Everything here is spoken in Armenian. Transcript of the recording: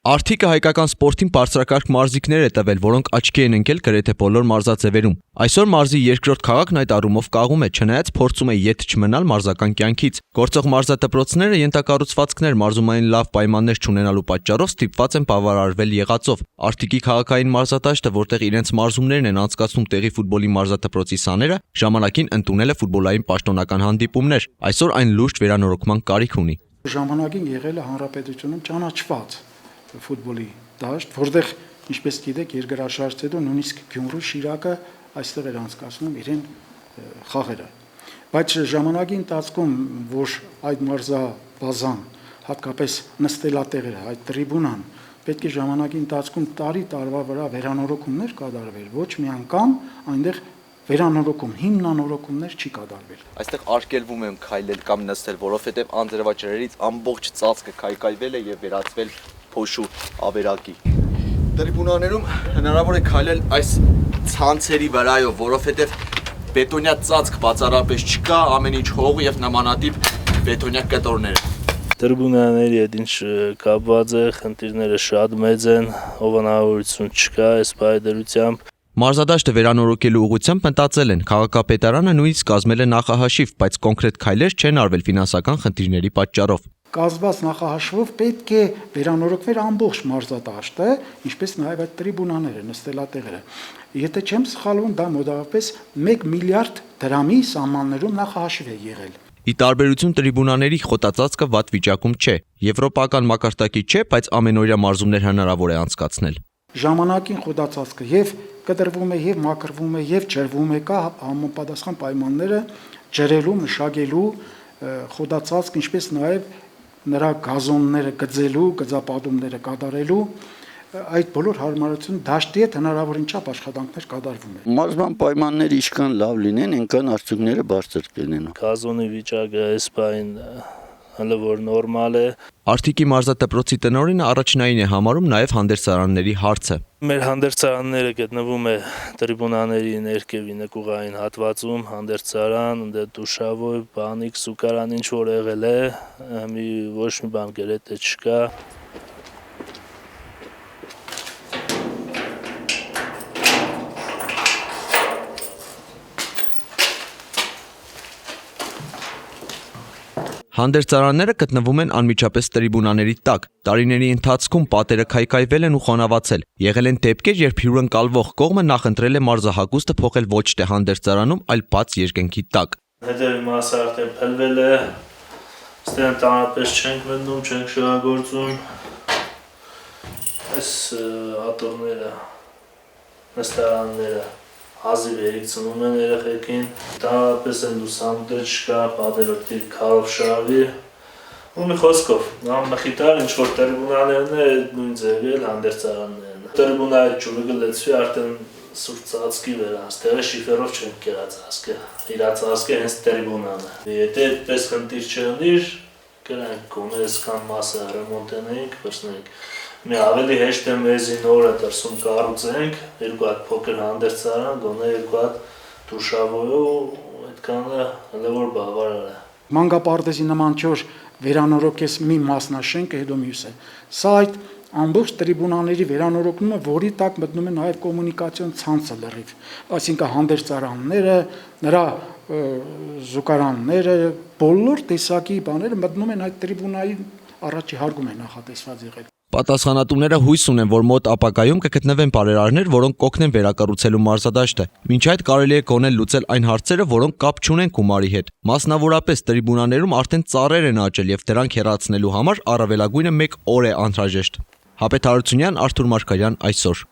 Արդիկը հայկական սպորտին բարձրակարգ մարզիկներ է տվել, որոնք աչքի են ընկել գրեթե բոլոր մարզաձևերում։ Այսօր մարզի երկրորդ քաղաքն այդ առումով կաղում է, չնայած փորձում է ետ չմնալ մարզական կյանքից։ Գործող մարզադպրոցները ենթակառուցվածքներ մարզումային լավ պայմաններ չունենալու պատճառով ստիպված են բավարարվել եղածով։ Արդիկի քաղաքային մարզադաշտը, որտեղ իրենց մարզումներն են անցկացնում տեղի ֆուտբոլի մարզադպրոցի սաները, ժամանակին ընդունել է ֆուտբոլային պաշտոնական հանդիպումներ։ Այսօր այն լուրջ վերանորոգման կարիք ունի։ Ժամանակին եղել է հանրապետությունում ճանաչված ֆուտբոլի դաշտ, որտեղ, ինչպես գիտեք, երկրաշարժից հետո նույնիսկ Գյումրու, Շիրակը այստեղ էր անցկացնում իրեն խաղերը։ Բայց ժամանակի ընթացքում, որ այդ մարզաբազան, հատկապես նստելատեղերը, այդ տրիբունան, պետք է ժամանակի ընթացքում տարի-տարվա վրա վերանորոգումներ կատարվեր, ոչ մի անգամ այնտեղ վերանորոգում, հիմնանորոգումներ չի կատարվել։ Այստեղ արգելվում է քայլել կամ նստել, որովհետև անձրևաջրերից ամբողջ ծածկը քայքայվել է եւ վերածվել փոշու ավերակի։ Տրիբունաներում հնարավոր է քայլել այս ցանցերի վրայով, որովհետև բետոնյա ծածկ բացառապես չկա, ամեն ինչ հող եւ նմանատիպ բետոնյա կտորներ։ Տրիբունաների հետ ինչ կապված է, խնդիրները շատ մեծ են, հովանավորություն չկա այս բայդրությամբ։ Մարզադաշտը վերանորոգելու ուղղությամբ մտածել են, քաղաքապետարանը նույնիսկ կազմել է նախահաշիվ, բայց կոնկրետ քայլեր չեն արվել ֆինանսական խնդիրների պատճառով։ Կազմված նախահաշվով պետք է վերանորոգվեր ամբողջ մարզադաշտը, ինչպես նաև այդ տրիբունաները, նստելատեղերը։ Եթե չեմ սխալվում, դա մոտավորապես 1 միլիարդ դրամի սահմաններում նախահաշիվ է եղել։ Ի տարբերություն տրիբունաների խոտածածկը վատ վիճակում չէ։ Եվրոպական մակարդակի չէ, բայց ամենօրյա մարզումներ հնարավոր է անցկացնել։ Ժամանակին խոտածածկը եւ կտրվում է եւ մաքրվում է եւ ջրվում է, կա համապատասխան պայմանները ջրելու, մշակելու, խոտածածկ, ինչպես նաև նրա գազոնները գծելու, գծապատումները կատարելու, այդ բոլոր հարմարություն դաշտի հետ հնարավորին չափ աշխատանքներ կատարվում են։ Մարզման պայմանները ինչքան լավ լինեն, այնքան արդյունքները բարձր կլինեն։ Գազոնի վիճակը այս պայն հələ որ նորմալ է։ Արդիկի մարզադպրոցի տնօրենը առաջնային է համարում նաև հանդերձարանների հարցը։ Մեր հանդերձարանները գտնվում է տրիբունաների ներքևի նկուղային հատվածում, հանդերձարան, դուշավոր, բանիկ, սուկարան ինչ որ եղել է, ոչ մի բան գրեթե չկա։ Հանդերձարանները գտնվում են անմիջապես տրիբունաների տակ։ Տարիների ընթացքում պատերը քայքայվել են ու խոնավացել։ Եղել են դեպքեր, երբ հյուրընկալվող կողմը նախընտրել է մարզահագուստը փոխել ոչ թե հանդերձարանում, այլ բաց երկնքի տակ։ Հետևի մասը արդեն փլվել է, ստեղ տանապես չենք մտնում, չենք շահագործում։ Այս ատորները, նստարանները հազիվ երիքցնում են երեխեքին, տանապես են լուսամուտը չկա, պատերոտի քարով շարավի, ու մի խոսքով, մխիտար ինչ-որ տրիբունաներն է նույն ձևի էլ հանդերձարաններն է։ Տրիբունայի ջուրը գլեցվի արդեն սուրճ ծածկի վերանց, տեղը շիֆերով չենք կերած ասկը, իրաց ասկը հենց տրիբունան է։ Եթե այդպես խնդիր չընդիր, կրանք կոմերս կան մասը ռեմոնտենենք, պրսնենք։ Մի ավելի հեշտ է մեզի նորը դրսում կառուցենք, երկու հատ փոքր հանդերձարան, գոնե երկու հատ դուշավորով, այդքանը հələ որ բավարար է։ Մանկապարտեզի նման չոր վերանորոգես մի մասնաշենքը, հետո մյուսը։ Սա այդ ամբողջ տրիբունաների վերանորոգումը, որի տակ մտնում է նաև կոմունիկացիոն ցանցը լրիվ, այսինքն հանդերձարանները, նրա զուգարանները, բոլոր տեսակի բաները մտնում են այդ տրիբունայի առաջի հարգում է նախատեսված եղել։ Պատասխանատուները հույս ունեն, որ մոտ ապագայում կգտնվեն բարերարներ, որոնք կօգնեն վերակառուցելու մարզադաշտը։ Մինչ այդ կարելի է գոնել լուծել այն հարցերը, որոնք կապ չունեն գումարի հետ։ Մասնավորապես տրիբունաներում արդեն ծառեր են աճել եւ դրանք հեռացնելու համար առավելագույնը 1 օր է անհրաժեշտ։ Հապետ Հարությունյան, Արթուր Մարգարյան, այսօր։